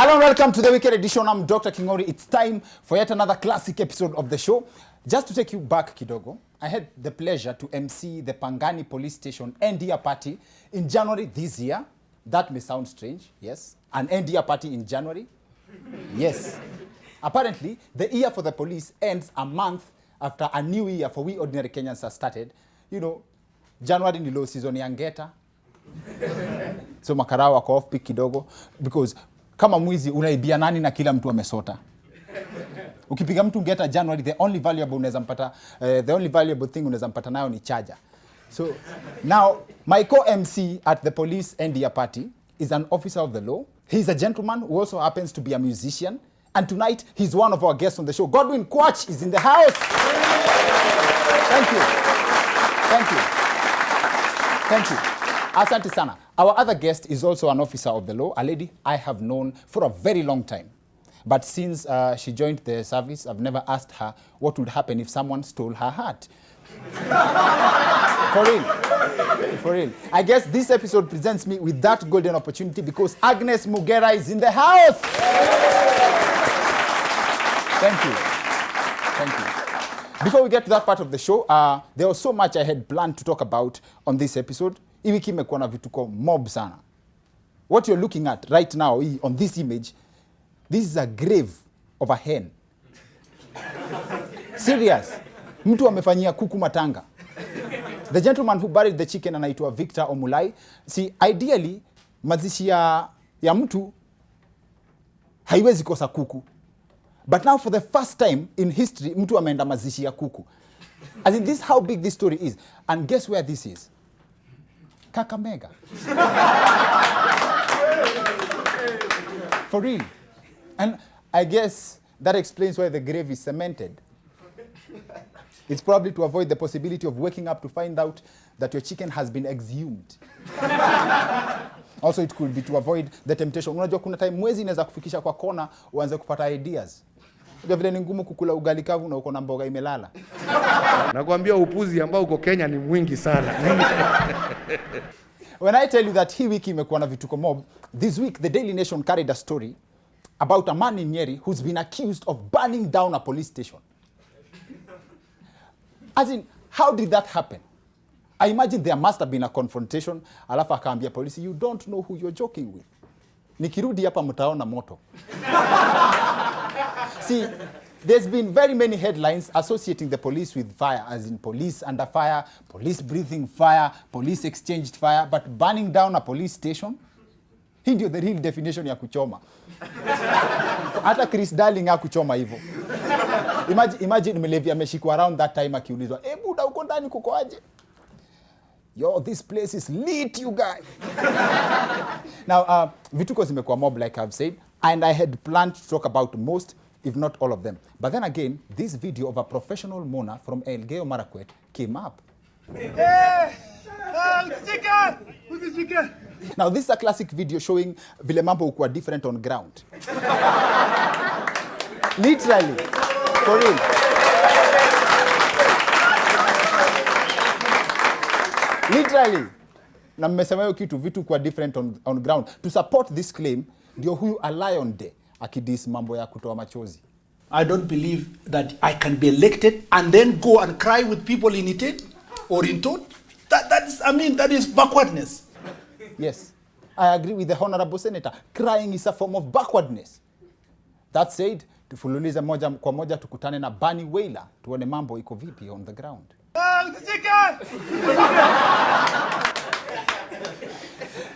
Hello and welcome to the weekend edition. I'm Dr. Kingori. It's time for yet another classic episode of the show. Just to take you back kidogo, I had the pleasure to MC the Pangani Police Station NDA party in January this year. That may sound strange, yes. An NDA party in January? Yes. Apparently, the year for the police ends a month after a new year for we ordinary Kenyans has started. You know, January ni low season ya ngeta. So makarao wako off peak kidogo because kama mwizi unaibia nani na kila mtu amesota. Ukipiga mtu ngeta January, the only valuable thing unaweza mpata nayo ni charger. So now my co-MC at the police NDA party is an officer of the law. He's a gentleman who also happens to be a musician. And tonight he's one of our guests on the show. Godwin Kwach is in the house. Thank you. Thank you. Thank you. Asante sana. Our other guest is also an officer of the law, a lady I have known for a very long time. But since she joined the service, I've never asked her what would happen if someone stole her heart. For real. For real. I guess this episode presents me with that golden opportunity because Agnes Mugera is in the house. Thank you. Thank you. Before we get to that part of the show, there was so much I had planned to talk about on this episode. Hii wiki imekuwa na vituko mob sana. What you're looking at right now on this image, this is a grave of a hen. Serious. Mtu amefanyia kuku matanga. The gentleman who buried the chicken anaitwa Victor Omulai. See, ideally, mazishi ya mtu haiwezi kosa kuku. But now for the first time in history, mtu ameenda mazishi ya kuku. As in, this is how big this story is. And guess where this is? Kakamega. For real. And I guess that explains why the grave is cemented. It's probably to avoid the possibility of waking up to find out that your chicken has been exhumed. Also, it could be to avoid the temptation. Unajua kuna time mwezi inaweza kufikisha kwa kona uanze kupata ideas. Ndio vile ni ngumu kukula ugali kavu na uko na mboga imelala. Nakwambia upuzi ambao uko Kenya ni mwingi sana. When I tell you that hii wiki imekuwa na vituko mob, this week the Daily Nation carried a story about a man in Nyeri who's been accused of burning down a police station. As in, how did that happen? I imagine there must have been a confrontation. Alafu akaambia polisi, you don't know who you're joking with. Nikirudi hapa mtaona moto. See, there's been very many headlines associating the police with fire, as in police under fire, police breathing fire, police exchanged fire, but burning down a police station? Hii ndio the real definition ya kuchoma. Hata Chris Darling hakuchoma hivyo. Imagine Mlevi ameshikwa around that time akiulizwa, buda uko ndani kuko aje? Yo, this place is lit, you guys. Now, vituko zimekuwa mob like I've said, and I had planned to talk about most, if not all of them. But then again, this video of a professional mourner from Elgeyo Marakwet came up. Now, this is a classic video showing vile mambo ukuwa different on ground. Literally. For real. Literally. Na mmesema hiyo kitu vitu kwa different on ground. To support this claim, ndio huyu a lion day akidis mambo ya kutoa machozi. I don't believe that I can be elected and then go and cry with people in Iten or in Tot. That is backwardness. Yes. I agree with the honorable senator. Crying is a form of backwardness. That said, tufululize moja kwa moja tukutane na Bunny Wailer tuone mambo iko vipi on the ground.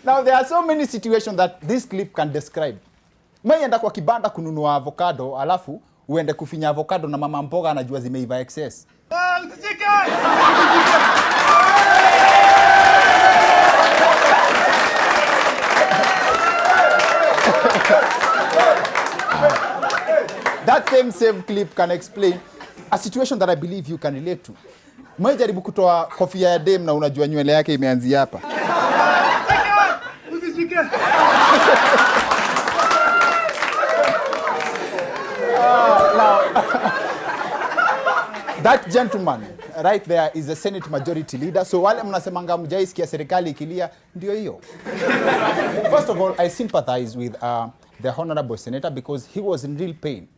Now there are so many situations that this clip can describe. Mayenda kwa kibanda kununua avocado alafu uende kufinya avocado na mama mboga anajua zimeiva excess. That same clip can explain a situation that I believe you can relate to. Mwejaribu kutoa kofia ya dem na unajua nywele yake imeanzia hapa. That gentleman right there is a Senate majority leader. So wale mnasemanga mjaisikia serikali ikilia ndio hiyo. First of all, I sympathize with the honorable senator because he was in real pain.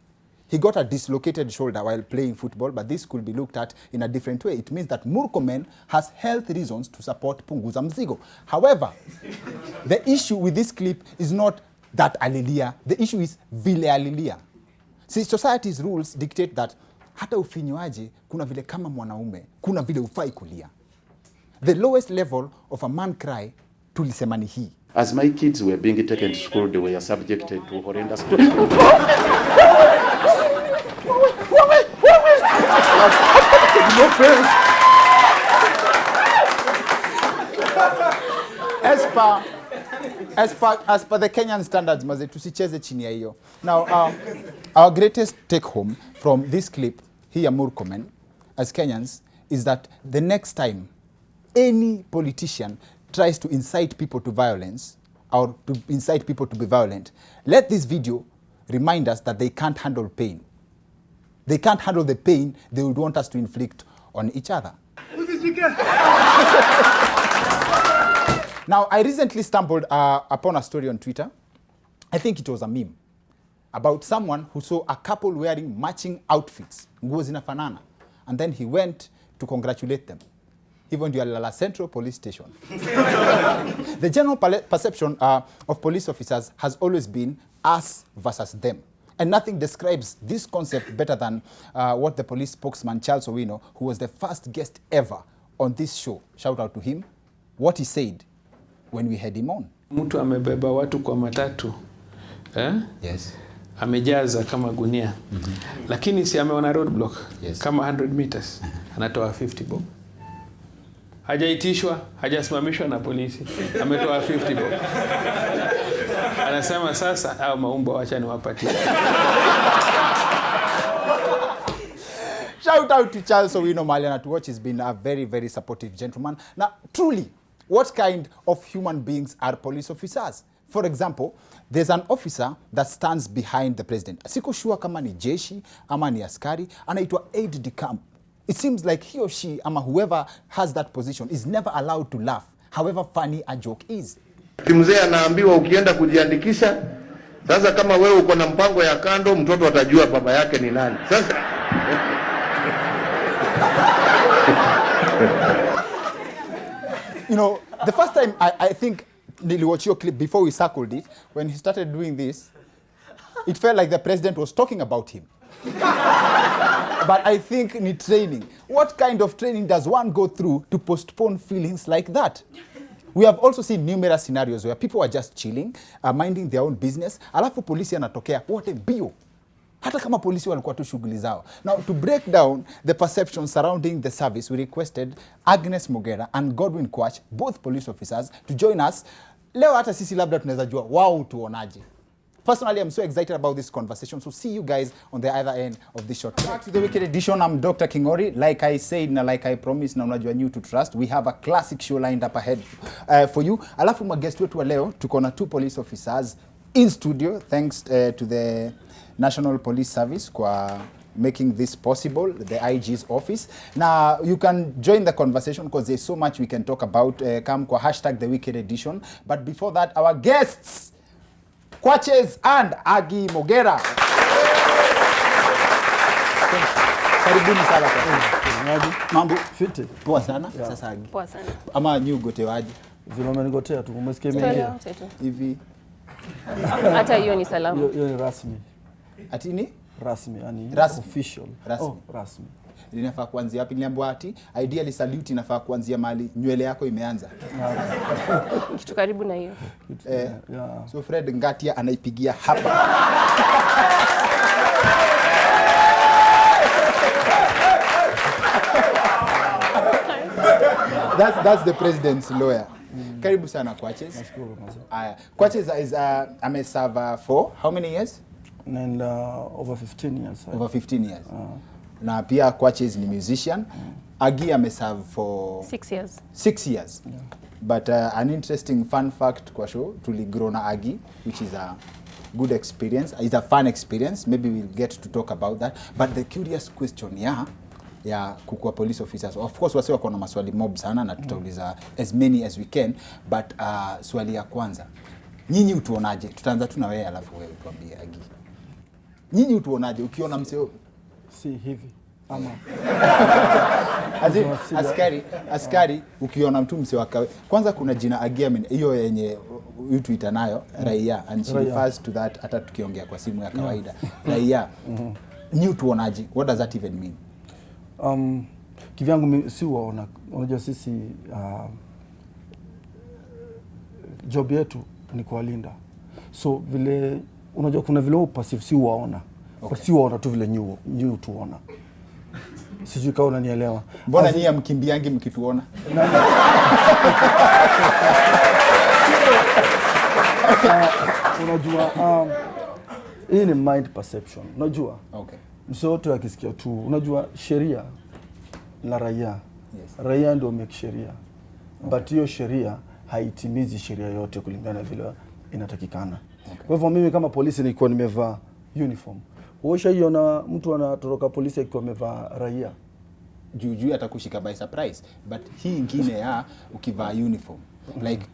He got a dislocated shoulder while playing football, but this could be looked at in a different way. It means that Murkomen has health reasons to support Punguza Mzigo. However, the issue with this clip is not that alilia. The issue is vile alilia. See, society's rules dictate that hata ufinywaje, kuna vile kama mwanaume, kuna vile ufai kulia. The lowest level of a man cry tulisema ni hii. As my kids were being taken to school, they were subjected to horrendous... As per the Kenyan standards, maze tusicheze chini ya hiyo. Now, our greatest take home from this clip here, Murkomen, as Kenyans, is that the next time any politician tries to incite people to violence or to incite people to be violent, let this video remind us that they can't handle pain. They can't handle the pain they would want us to inflict on each other. Now, I recently stumbled upon a story on Twitter. I think it was a meme about someone who saw a couple wearing matching outfits, nguo zinafanana, and then he went to congratulate them. Even the Lala Central Police Station. The general perception of police officers has always been us versus them. And nothing describes this concept better than what the police spokesman Charles Owino, who was the first guest ever on this show, shout out to him, what he said when we had him on. Mtu amebeba watu kwa matatu. Yes. Amejaza kama gunia. Lakini si ameona roadblock. Yes. Kama 100 meters. Anatoa 50 bob. Hajaitishwa, hajasimamishwa na polisi. Ametoa 50 bob. Anasema sasa au maumbo wacha niwapatie. Shout out to Charles Owino Maliana to watch. He's been a very, very supportive gentleman. Now, truly, what kind of human beings are police officers? For example, there's an officer that stands behind the president. Siko sure kama ni jeshi ama ni askari, anaitwa aide de camp. It seems like he or she ama whoever has that position is never allowed to laugh, however funny a joke is. Mzee anaambiwa ukienda kujiandikisha, sasa kama wewe uko na mpango ya kando, mtoto atajua baba yake ni nani. Sasa you know, the first time I think Nili watched your clip before we circled it, when he started doing this, it felt like the president was talking about him. But I think need training. What kind of training does one go through to postpone feelings like that? We have also seen numerous scenarios where people are just chilling, minding their own business, alafu polisi anatokea, what a bio. Hata kama polisi walikuwa tu shughuli zao. Now, to break down the perception surrounding the service, we requested Agnes Mogera and Godwin Kwach, both police officers, to join us. Leo hata sisi labda tunaweza jua wao tuonaje. Personally, I'm so excited about this conversation. So see you guys on the other end of this short. Back to the Wicked Edition. I'm Dr. Kingori. Like I said, na like I promised, na unajua new to trust. We have a classic show lined up ahead for you. Alafu maguest wetu wa leo, tuko na 2 police officers in studio. Thanks to the National Police Service kwa making this possible, the IG's office. Now, you can join the conversation because there's so much we can talk about. Come kwa hashtag the Wicked Edition. But before that, our guests, Kwaches and Agi Mogera. Karibuni sana kwa. Mambo fiti. Poa sana. Sasa Agi. Poa sana. Ama new gotewaji. Vile umenigotea tu, umesikia mimi. Hivi. Hata hiyo ni salamu. Hiyo ni rasmi. Ati ni? Rasmi, yani Rasmi. official. Rasmi. Oh, rasmi. Linafaa kuanzia wapi? Niliambiwa ati ideally salute inafaa kuanzia mali nywele yako imeanza. Kitu karibu na hiyo. Yeah. So Fred Ngatia anaipigia hapa. That's the president's lawyer. Karibu sana Kwaches. Nashukuru mzee. Aya. Kwaches is ameserve for how many years? And over 15 years. Over 15 years. Na pia Kwaches ni musician. Agi ameserve for 6 years. 6 years. Yeah. But an interesting fun fact kwa show, tuligrow na Agi, which is a good experience. It's a fun experience. Maybe we'll get to talk about that. But the curious question ya kukua police officers, of course wasi wako na maswali mob sana na tutauliza as many as we can, but swali ya kwanza, Nyinyi utuonaje? Tutaanza tu na wewe alafu wewe tuambie Agi. Nyinyi utuonaje ukiona mseo Si hivi ama askari ukiona mtu mseo akawe. Kwanza kuna jina Agi hiyo yenye tuita nayo raia, and she refers to that hata tukiongea kwa simu ya kawaida. Raia. Nyinyi utuonaje? What does that even mean? Kivyangu mimi si waona. Unajua sisi job yetu ni kuwalinda. So vile unajua kuna vile passive si waona. Okay. Si waona tu vile new tuona. Sijui kama unanielewa. Mbona nyinyi mkimbiangi mkituona? Unajua hii ni mind perception. Unajua? Okay. Msoto akisikia tu, unajua sheria la raia. Yes. Raia ndio make sheria. Okay. But hiyo sheria haitimizi sheria yote kulingana vile inatakikana. Okay. Kwa hivyo mimi kama polisi nilikuwa nimevaa uniform. Ushaiona mtu anatoroka polisi akiwa amevaa raia. Juu atakushika by surprise. But hii ingine ya ukivaa uniform. Like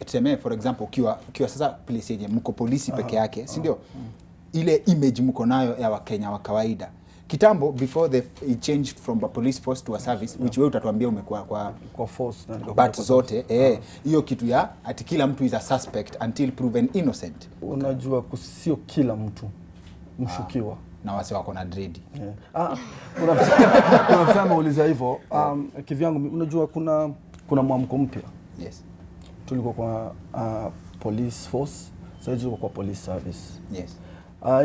tuseme for example ukiwa sasa police yenye mko polisi peke yake, si ndio? Ile image mko nayo ya Wakenya wa kawaida. Kitambo before it changed from a police force to a service, which wewe utatuambia umekuwa kwa force na but zote hiyo kitu ya ati kila mtu is a suspect until proven innocent. Unajua sio kila mtu mshukiwa na wase wako na dread. Unafanya uliza hivyo. Kivyangu unajua kuna mwamko mpya. Yes. Tulikuwa kwa police force, sasa tuko kwa police service. Yes.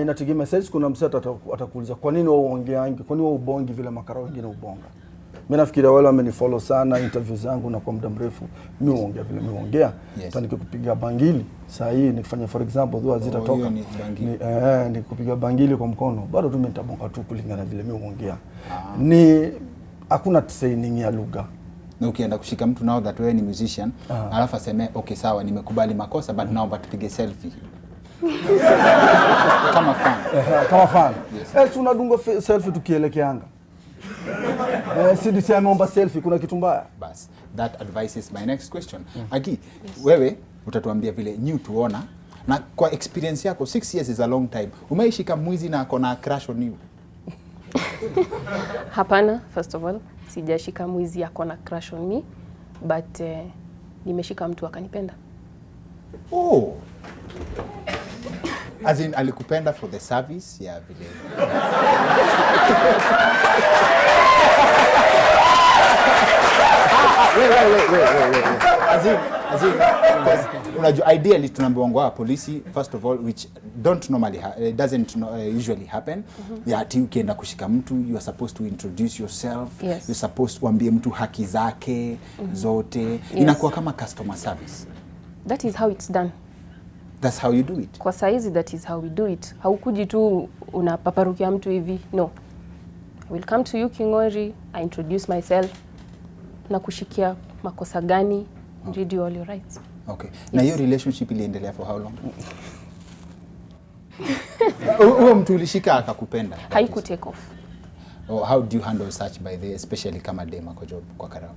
Inategemea sasa kuna msata atakuuliza kwa nini wewe uongeangi, kwa nini wewe ubongi vile makarao wengine ubonga. Mimi nafikiria wale wamenifollow sana interview zangu na kwa muda mrefu mimi huongea vile mimi huongea. Hata nikikupiga bangili saa hii nikifanya for example dua zitatoka nikupiga bangili kwa mkono bado tu nitabonga tu kulingana vile mimi huongea. Ni hakuna training ya lugha. Na ukienda kushika mtu now that wewe ni musician, alafu aseme okay sawa nimekubali makosa but naomba tupige selfie. Kama fan. Yes. Tunadunga selfie tukielekeanga. Si disema selfie kuna kitu mbaya. Bas, that advice is my next question. Agi, wewe utatuambia vile new tuona na kwa experience yako 6 years is a long time. Umeishika mwizi na akona crush on you? Hapana, first of all, sijashika mwizi akona crush on me, but nimeshika mtu akanipenda. Oh. As in alikupenda for the service ya vile. Wait. As in unajua ideally tunaambiwa polisi first of all which doesn't usually happen. Ya ukienda kushika mtu you are supposed to introduce yourself. Yes. You're supposed to ambie mtu haki zake zote. Yes. Inakuwa kama customer service. That is how it's done. That's how you do it. Kwa saizi that is how we do it. Haukuji tu unapaparukia mtu hivi. No. I will come to you Kingori, I introduce myself. Na kushikia makosa gani, read you all your rights. Okay. Yes. Na hiyo relationship iliendelea for how long? Huyo mtu ulishika akakupenda? Haiku take off. How do you handle such by the especially kama dema kwa job kwa karao?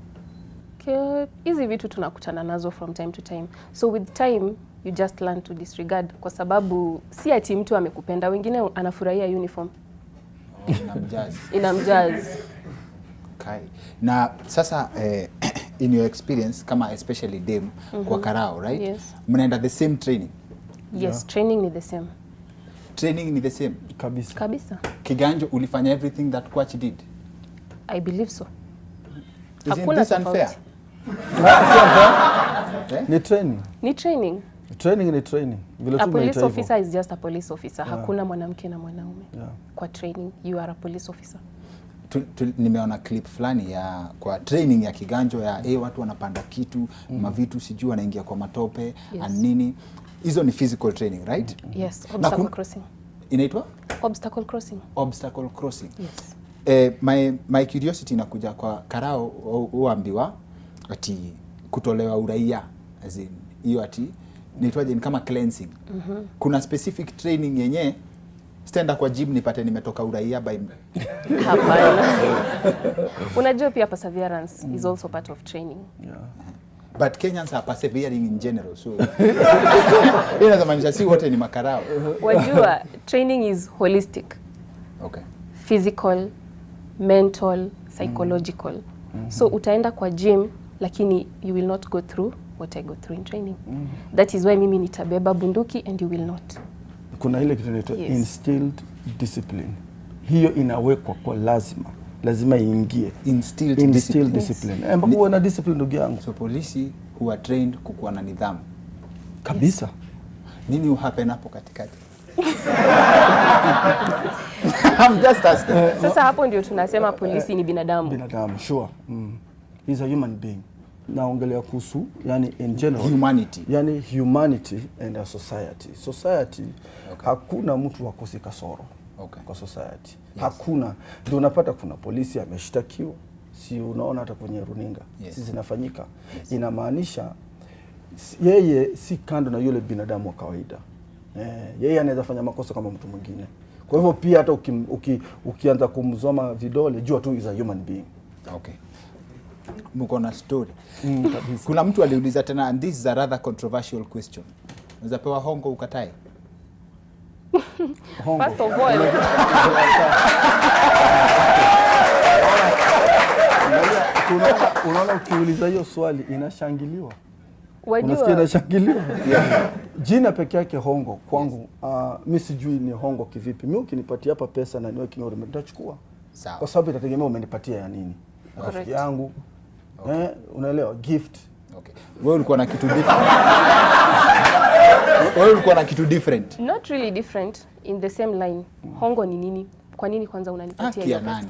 Hizi vitu tunakutana nazo from time to time. So with time you just learn to disregard kwa sababu si ati mtu amekupenda, wengine anafurahia uniform. Inamjaz. Okay. Na sasa in your experience kama especially dem kwa karao, right? Yes. Mnaenda the same training? Yes, training ni the same. Training ni the same? Kabisa. Kiganjo ulifanya everything that Kwachi did? I believe so. Isn't this unfair? Ni training. Ni training. Training ni training. A police officer is just a police officer. Hakuna mwanamke na mwanaume. Kwa training, you are a police officer. Nimeona clip fulani ya kwa training ya Kiganjo ya watu wanapanda kitu, mavitu sijui wanaingia kwa matope, and nini. Hizo ni physical training, right? Yes, obstacle crossing. Inaitwa? Obstacle crossing. Obstacle crossing. Yes. My curiosity inakuja kwa karao uambiwa ati kutolewa uraia, as in hiyo ati inaitwaje, ni kama cleansing. Kuna specific training yenye stenda kwa gym nipate nimetoka uraia by Hapana. Unajua pia perseverance is also part of training. But Kenyans are persevering in general, so inamaanisha si wote ni makarao. Wajua, training is holistic. Okay. Physical, mental, psychological. So utaenda kwa gym lakini you will not go through what I go through in training. That is why mimi nitabeba bunduki and you will not. Kuna ile kitu inaitwa instilled discipline. Hiyo inawekwa kwa lazima iingie. Instilled discipline. Mpaka uwe na discipline ndugu yangu. So polisi who are trained kukuwa na nidhamu kabisa. Nini uhappen hapo katikati? I'm just asking. Sasa hapo ndio tunasema polisi ni binadamu. Binadamu, sure. He's a human being. Naongelea kuhusu yani in general humanity. Yani humanity and a society. Society hakuna mtu wakosi kasoro. Kwa society. Hakuna. Ndio unapata kuna polisi ameshtakiwa. Si unaona hata kwenye runinga. Si zinafanyika. Inamaanisha yeye si kando na yule binadamu wa kawaida. Yeye anaweza fanya makosa kama mtu mwingine. Kwa hivyo pia hata ukianza kumzoma vidole jua tu is a human being. Okay. Mko na story. Kuna mtu aliuliza tena, and this is a rather controversial question. Unaweza pewa hongo ukatae? First of all, unaona ukiuliza hiyo swali inashangiliwa. Wajua inashangiliwa. Jina peke yake hongo kwangu mimi sijui ni hongo kivipi. Mimi ukinipatia hapa pesa na niwe King'ori nitachukua. Sawa. Kwa sababu itategemea umenipatia ya nini. Rafiki yangu. Unaelewa gift. Okay. Wewe ulikuwa na kitu different. Wewe ulikuwa na kitu different. Not really different, in the same line. Hongo ni nini? Kwa nini kwanza unanipatia hiyo pesa? Nani?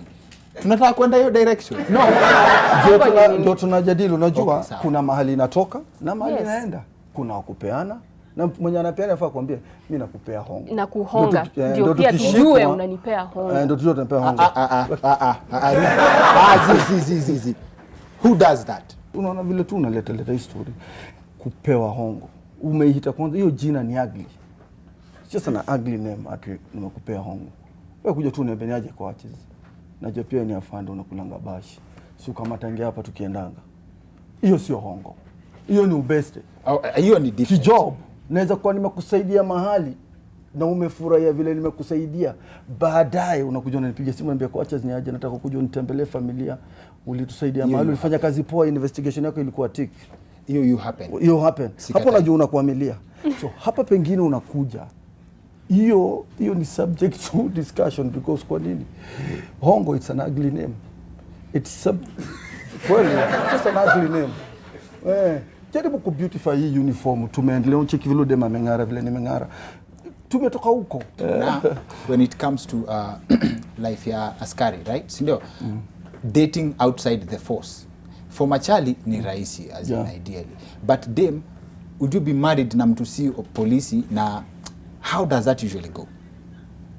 Tunataka kwenda hiyo direction. No. Ndio tunajadili, unajua kuna mahali inatoka na mahali inaenda. Kuna wakupeana na mwenye anapeana afaa kuambia mimi nakupea hongo. Na kuhonga ndio pia tujue unanipea hongo. Ndio tujue tunapea hongo. Zizi. Who does that? Unaona vile tu unaleta history. Kupewa hongo. Umeihita kwanza hiyo jina ni ugly. Just an ugly name ati nimekupea hongo. Wewe kuja tu niambiaje kwa arches. Najua pia ni afande unakulanga bashi. Si kama tangia hapa tukiendanga. Hiyo sio hongo. Hiyo ni ubeste. Hiyo ni different. Job. Naweza kuwa nimekusaidia mahali na umefurahia vile nimekusaidia. Baadaye unakuja unanipigia simu unaniambia kwa arches ni aje nataka kuja unitembelee familia. Ulitusaidia mahali ulifanya kazi poa, investigation yako ilikuwa tick. Hiyo happen. Hiyo happen. Hapo unajua unakuamilia. So hapa pengine unakuja. Hiyo ni subject to discussion because kwa nini? Hongo it's an ugly name. It's well, it's an ugly name. Jaribu ku beautify hii uniform. Tumeendelea ucheki vile dema mengara vile nimengara. Tumetoka huko. Now, when it comes to life ya askari, right? Sindio? Dating outside the force. For machali ni rahisi as in ideally. But them, would you be married na mtu si polisi na how does that usually go?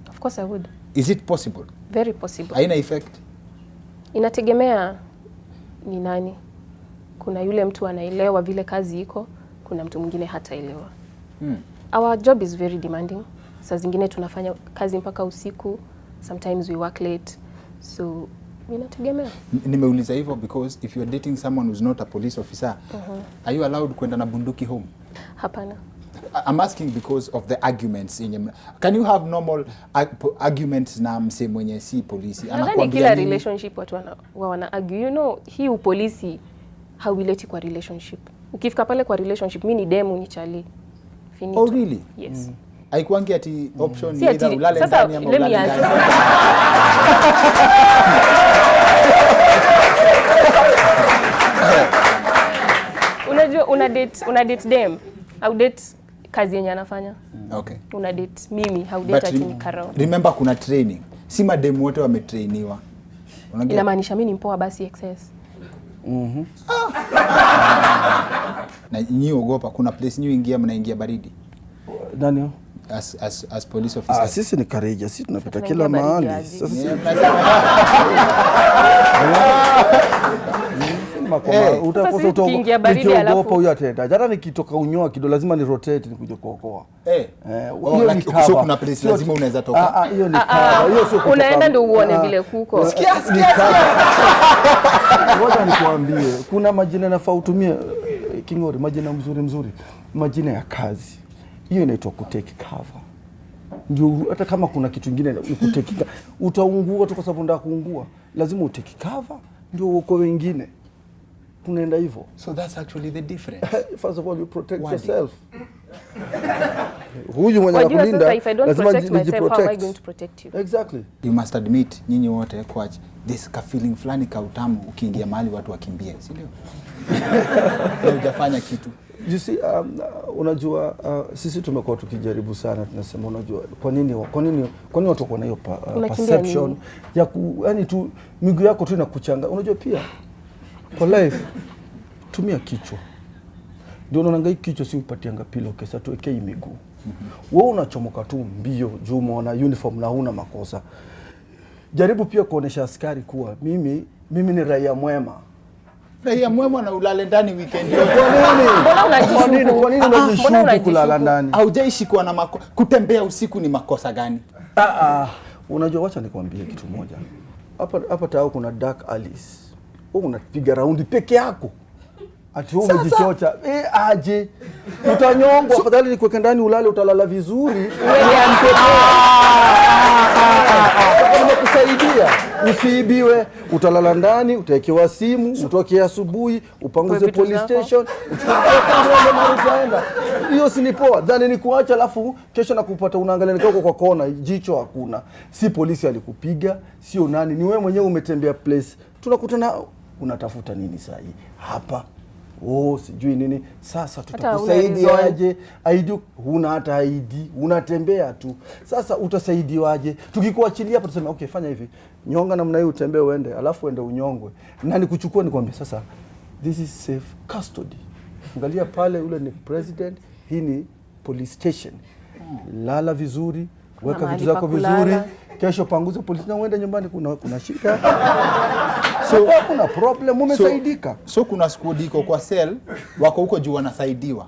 Of course I would. Is it possible? Very possible. Haina effect? Inategemea ni nani. Kuna yule mtu anaelewa vile kazi iko, kuna mtu mwingine hataelewa. Our job is very demanding. Saa zingine tunafanya kazi mpaka usiku. Sometimes we work late. So inategemea. Nimeuliza hivyo because if you are dating someone who's not a police officer, are you allowed kwenda na bunduki home? Hapana. I'm asking because of the arguments. Can you have normal arguments na mse mwenye si polisi? Nadhani kila relationship watu wana argue. You know, hii upolisi hauileti kwa relationship. Ukifika pale kwa relationship, mimi ni demu ni chali. Finito. Oh really? Yes. Haikuangi ati option Si either ulale ndani ama ulale ndani. Unajua una date dem au date kazi yenye anafanya. Okay. Una date mimi how date akini karao. Remember kuna training. Si mademu wote wametrainiwa. Inamaanisha mimi ni mpoa basi excess. Na nyinyi ogopa kuna place nyinyi ingia mnaingia baridi. Nani? As police officers. Sisi ni courageous. Sisi tunapita kila mahali. Sasa sisi utakosa ukiingia baridi alafu huyo atenda. Hata nikitoka unyoa kido lazima ni rotate nikuje kuokoa. Hiyo ni cover. Sio kuna place lazima unaweza toka. Hiyo ni cover. Hiyo sio unaenda ndio uone vile kuko. Sikia. Ngoja nikwambie, kuna majina nafaa utumie Kingori, majina mzuri, majina ya kazi. Hiyo inaitwa kutake cover. Ndio hata kama kuna kitu kingine ukutekika, utaungua tu kwa sababu ndio kuungua. Lazima utake cover ndio uko wengine. Tunaenda hivyo. So that's actually the difference. First of all, you protect yourself. Huyu mwenye anakulinda, lazima if I don't protect myself, how am I going to protect you? Exactly. You must admit, nyinyi wote kwa this ka feeling fulani ka utamu ukiingia mahali watu wakimbie, si ndio? Hujafanya kitu. You see, unajua sisi tumekuwa tukijaribu sana, tunasema unajua kwa nini watu wako na hiyo perception ya yani tu miguu yako tu inakuchanga. Unajua pia kwa life tumia kichwa. Ndio unaona hii kichwa si upatianga pillow kesa tuweke hii miguu. Wewe unachomoka tu mbio juu umeona uniform na huna makosa. Jaribu pia kuonesha askari kuwa mimi ni raia mwema. Raia mwema na ulale ndani weekend. Kwa nini unajishuku kulala ndani? Haujaishi kuwa na kutembea usiku ni makosa gani? Unajua wacha nikwambie kitu moja. Hapa tao kuna dark alleys. Wewe unapiga raundi peke yako. Ati wewe umejichocha. Aje. Utanyongwa, afadhali nikuweke ndani ulale utalala vizuri. Kusaidia usiibiwe, utalala ndani, utawekewa simu, utoke asubuhi, upanguze police station, utaenda. Hiyo si ni poa. Dhani ni kuacha alafu kesho nakupata unaangalia nikao kwa kona, jicho hakuna. Si polisi alikupiga, sio nani, ni wewe mwenyewe umetembea place. Tunakutana unatafuta nini saa hii? Hapa. Sijui nini. Sasa tutakusaidia aje? ID huna hata ID, unatembea tu. Sasa utasaidiwaje? Tukikuachilia hapa tuseme okay, fanya hivi. Nyonga namna hii utembee uende, alafu uende unyongwe. Na nikuchukua nikwambie sasa this is safe custody. Angalia pale ule ni president, hii ni police station. Lala vizuri, weka vitu zako vizuri. Kesho panguza polisi na uende nyumbani kuna shida. So kuna problem umesaidika. So kuna squad iko kwa cell wako huko juu wanasaidiwa.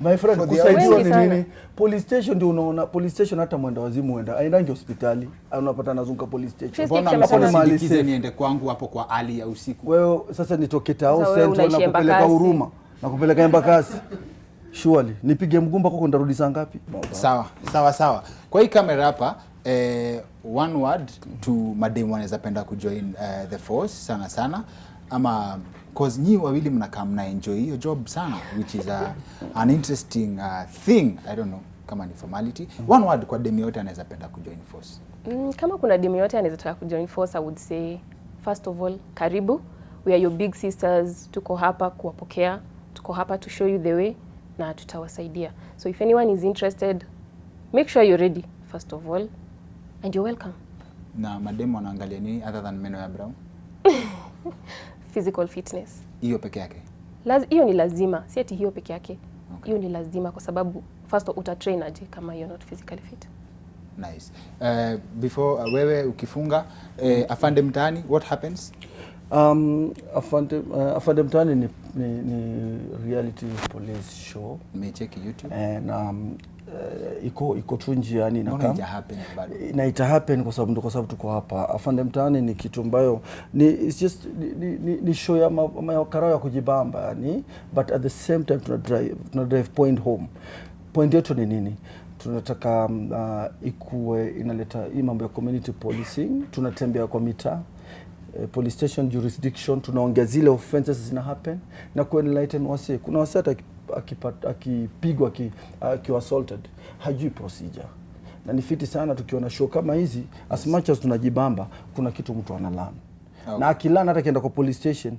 My friend, kusaidiwa ni nini? Police station ndio unaona, police station hata mwenda wazimu uenda. Aendangi hospitali, unapata nazunguka police station. Mbona malikize niende kwangu hapo kwa ali ya usiku? Wewe sasa nitoke Tao Central na kupeleka Huruma na kupeleka Embakasi. Surely nipige mgumba kwako ndarudi saa ngapi? Sawa. Kwa hii kamera hapa one word to madam wanaweza penda kujoin the force sana ama cause nyi wawili mnakaa mna enjoy hiyo job sana, which is an interesting thing. I don't know kama ni formality. One word kwa demi yote anaweza penda kujoin force. Kama kuna demi yote anaweza taka kujoin force, I would say first of all, karibu. We are your big sisters. Tuko hapa kuwapokea, tuko hapa to show you the way na tutawasaidia. So if anyone is interested, make sure you're ready first of all, and you're welcome. Na madam wanaangalia nini other than meno ya brown? Physical fitness. Hiyo peke yake? Hiyo ni lazima, si ati hiyo peke yake. Hiyo ni lazima kwa sababu first utatrain aje kama you're not physically fit. Nice. Before wewe ukifunga afande mtaani, what happens? Afande mtaani ni reality police show. Nimecheki YouTube. And iko tu njiani na kama na ita happen kwa sababu tuko hapa. Afande mtaani ni kitu ambayo it's just ni show ya makarao ya kujibamba yani, but at the same time tuna drive point home. Point yetu ni nini? Tunataka ikuwe inaleta hii mambo ya community policing. Tunatembea kwa mitaa, police station jurisdiction, tunaongea zile offenses zina happen na ku enlighten wase. Kuna wase akipigwa akiwa assaulted hajui procedure, na ni fiti sana tukiona show kama hizi. As much as tunajibamba, kuna kitu mtu analearn. Na akilana hata kienda kwa police station,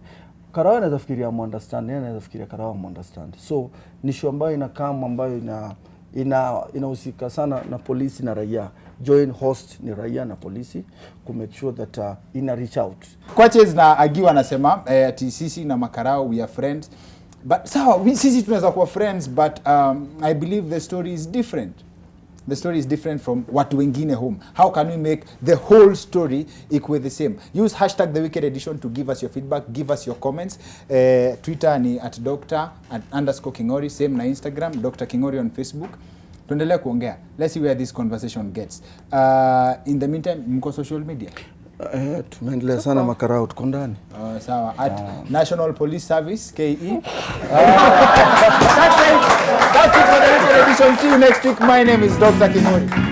Karawa anaweza fikiria understand, yeye anaweza fikiria Karawa understand. So ni show ambayo inakaa ambayo inahusika sana na polisi na raia. Join host ni raia na polisi ku make sure that ina reach out. Coaches na Agiwa anasema ati sisi na makarao we are friends. But sawa, sisi tunaweza kuwa friends, but I believe the story is different. The story is different from watu wengine home. How can we make the whole story equal the same? Use hashtag The Wicked Edition to give us your feedback, give us your comments. Twitter ni @Dr_Kingori, same na Instagram, Dr. Kingori on Facebook. Tuendelea kuongea. Let's see where this conversation gets. In the meantime, mko social media? Tumeendelea sana makarao, tuko ndani. Sawa. At National Police Service, KE. That's it for the edition. See you next week. My name is Dr. Kingori.